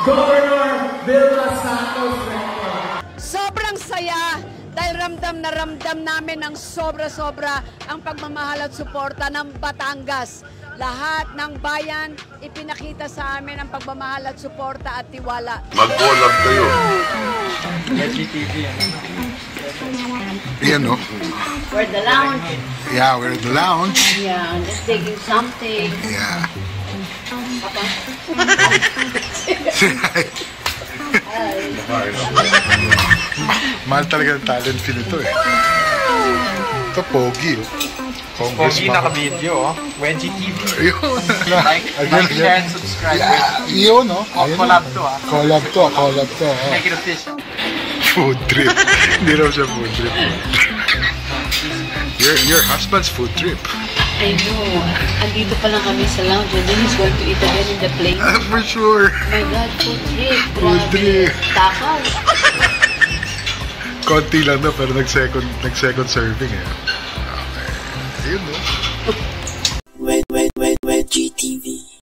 Governor Vilma Santos. Sobrang saya dahil ramdam na ramdam namin ng sobra-sobra ang pagmamahal at suporta ng Batangas. Lahat ng bayan, ipinakita sa amin ang pagmamahal at suporta at tiwala. Mag-collab kayo. LGTV. Yan, no? We're the lounge. Yeah, we're at the lounge. Yeah, I'm just taking something. Yeah. Mahal talaga ang talent feel ito eh. Ito, Pogi. Pogi naka-video, oh. Wenji TV. Yun. Like, share, and subscribe. Yeah, yun, no? Collab to, ah. Collab to. Make it official. Food trip. Hindi raw siya food trip. Your husband's food trip. I know. Andito pa lang kami sa lounge and then he's going to eat again in the plane. For sure. Oh my God, food trip. Food trip. Takaw. Konti lang na pero nag-second serving eh. Okay. Ayun, no?